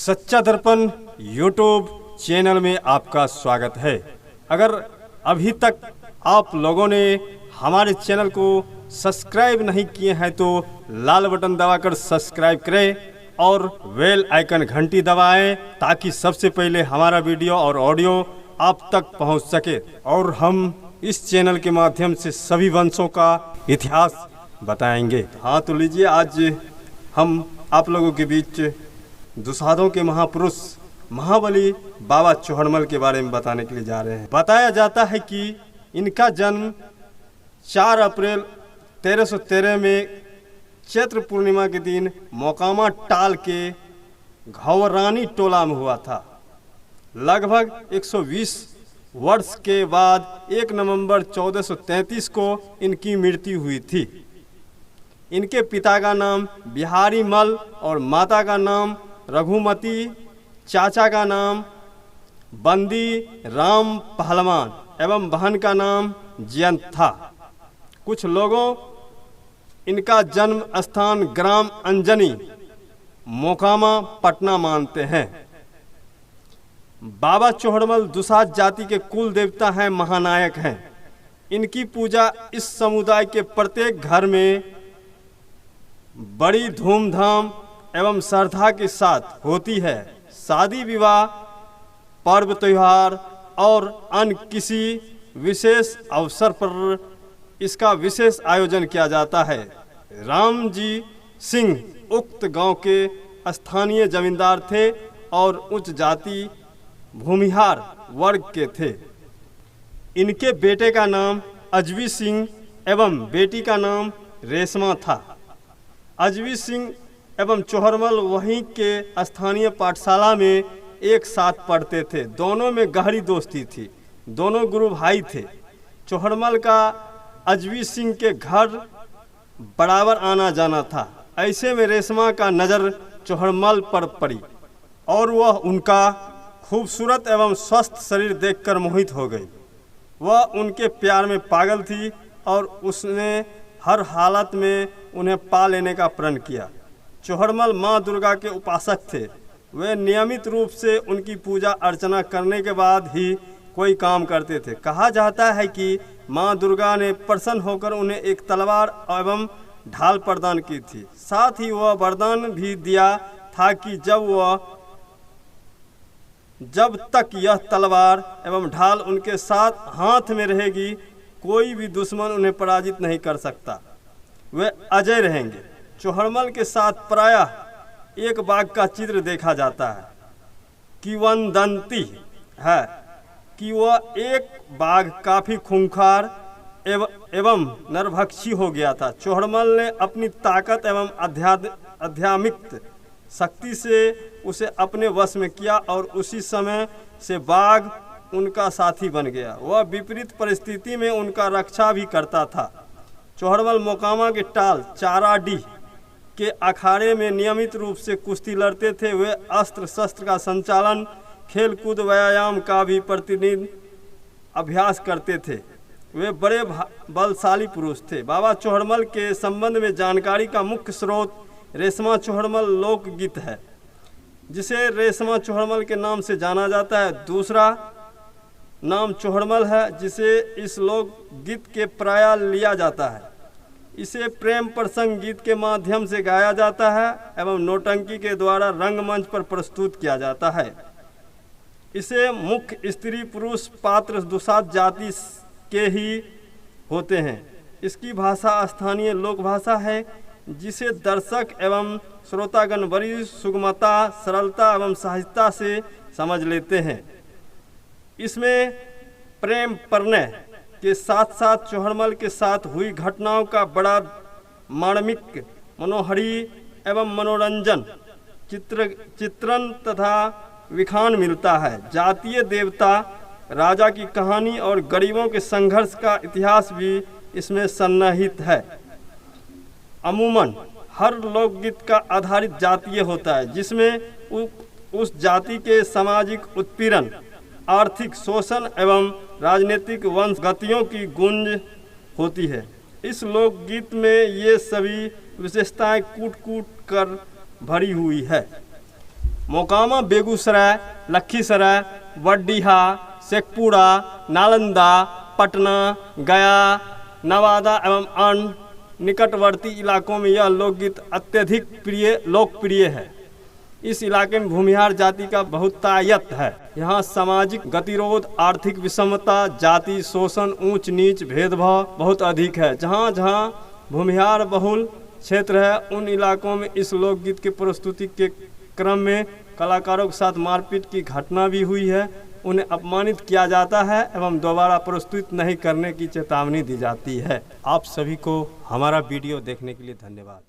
सच्चा दर्पण YouTube channel में आपका स्वागत है। अगर अभी तक आप लोगों ने हमारे चैनल को सब्सक्राइब नहीं किए हैं तो लाल बटन दबाकर सब्सक्राइब करें और बेल आइकन घंटी दबाएं ताकि सबसे पहले हमारा वीडियो और ऑडियो आप तक पहुंच सके और हम इस चैनल के माध्यम से सभी वंशों का इतिहास बताएंगे। हाँ तो लीजिए, आज हम आप लोगों के बीच दुसाधों के महापुरुष महाबली बाबा चौहड़मल के बारे में बताने के लिए जा रहे हैं। बताया जाता है कि इनका जन्म 4 अप्रैल 1313 में चैत्र पूर्णिमा के दिन मोकामा टाल के घौरानी टोला में हुआ था। लगभग 120 वर्ष के बाद 1 नवंबर 1433 को इनकी मृत्यु हुई थी। इनके पिता का नाम बिहारी मल और माता का नाम रघुमती, चाचा का नाम बंदी राम पहलवान एवं बहन का नाम जयंत था। कुछ लोगों इनका जन्म स्थान ग्राम अंजनी मोकामा पटना मानते हैं। बाबा चौहड़मल दुसाध जाति के कुल देवता हैं, महानायक हैं। इनकी पूजा इस समुदाय के प्रत्येक घर में बड़ी धूमधाम एवं श्रद्धा के साथ होती है। शादी विवाह, पर्व त्योहार और अन्य किसी विशेष अवसर पर इसका विशेष आयोजन किया जाता है। राम जी सिंह उक्त गांव के स्थानीय जमींदार थे और उच्च जाति भूमिहार वर्ग के थे। इनके बेटे का नाम अजवी सिंह एवं बेटी का नाम रेशमा था। अजवी सिंह एवं चौहड़मल वहीं के स्थानीय पाठशाला में एक साथ पढ़ते थे। दोनों में गहरी दोस्ती थी, दोनों गुरु भाई थे। चौहड़मल का अजवी सिंह के घर बराबर आना जाना था। ऐसे में रेशमा का नज़र चौहड़मल पर पड़ी और वह उनका खूबसूरत एवं स्वस्थ शरीर देखकर मोहित हो गई। वह उनके प्यार में पागल थी और उसने हर हालत में उन्हें पा लेने का प्रण किया। चौहड़मल माँ दुर्गा के उपासक थे। वे नियमित रूप से उनकी पूजा अर्चना करने के बाद ही कोई काम करते थे। कहा जाता है कि माँ दुर्गा ने प्रसन्न होकर उन्हें एक तलवार एवं ढाल प्रदान की थी। साथ ही वह वरदान भी दिया था कि जब तक यह तलवार एवं ढाल उनके साथ हाथ में रहेगी, कोई भी दुश्मन उन्हें पराजित नहीं कर सकता। वे अजय रहेंगे। चौहड़मल के साथ प्रायः एक बाघ का चित्र देखा जाता है। किंवदंती है कि वह एक बाघ काफ़ी खूंखार एवं नरभक्षी हो गया था। चौहड़मल ने अपनी ताकत एवं आध्यात्मिक शक्ति से उसे अपने वश में किया और उसी समय से बाघ उनका साथी बन गया। वह विपरीत परिस्थिति में उनका रक्षा भी करता था। चौहड़मल मोकामा के टाल चाराडीह के अखाड़े में नियमित रूप से कुश्ती लड़ते थे। वे अस्त्र शस्त्र का संचालन, खेलकूद, व्यायाम का भी प्रतिदिन अभ्यास करते थे। वे बड़े बलशाली पुरुष थे। बाबा चौहड़मल के संबंध में जानकारी का मुख्य स्रोत रेशमा चौहड़मल लोकगीत है, जिसे रेशमा चौहड़मल के नाम से जाना जाता है। दूसरा नाम चौहड़मल है, जिसे इस लोकगीत के प्राय लिया जाता है। इसे प्रेम प्रसंग गीत के माध्यम से गाया जाता है एवं नौटंकी के द्वारा रंगमंच पर प्रस्तुत किया जाता है। इसे मुख्य स्त्री पुरुष पात्र दुसाध जाति के ही होते हैं। इसकी भाषा स्थानीय लोक भाषा है, जिसे दर्शक एवं श्रोतागण बड़ी सुगमता, सरलता एवं सहजता से समझ लेते हैं। इसमें प्रेम प्रणय के साथ साथ चौहड़मल के साथ हुई घटनाओं का बड़ा मार्मिक, मनोहरी एवं मनोरंजन चित्रण तथा विखान मिलता है। जातीय देवता राजा की कहानी और गरीबों के संघर्ष का इतिहास भी इसमें सन्निहित है। अमूमन हर लोकगीत का आधारित जातीय होता है, जिसमें उस जाति के सामाजिक उत्पीड़न, आर्थिक शोषण एवं राजनीतिक वंशगतियों की गूंज होती है। इस लोकगीत में ये सभी विशेषताएं कूट कूट कर भरी हुई है। मोकामा बेगूसराय, लखीसराय, वडीहा, शेखपुरा, नालंदा, पटना, गया, नवादा एवं अन्य निकटवर्ती इलाकों में यह लोकगीत अत्यधिक लोकप्रिय है। इस इलाके में भूमिहार जाति का बहुतायत है। यहाँ सामाजिक गतिरोध, आर्थिक विषमता, जाति शोषण, ऊंच नीच, भेदभाव बहुत अधिक है। जहाँ जहाँ भूमिहार बहुल क्षेत्र है उन इलाकों में इस लोकगीत के प्रस्तुति के क्रम में कलाकारों के साथ मारपीट की घटना भी हुई है। उन्हें अपमानित किया जाता है एवं दोबारा प्रस्तुत नहीं करने की चेतावनी दी जाती है। आप सभी को हमारा वीडियो देखने के लिए धन्यवाद।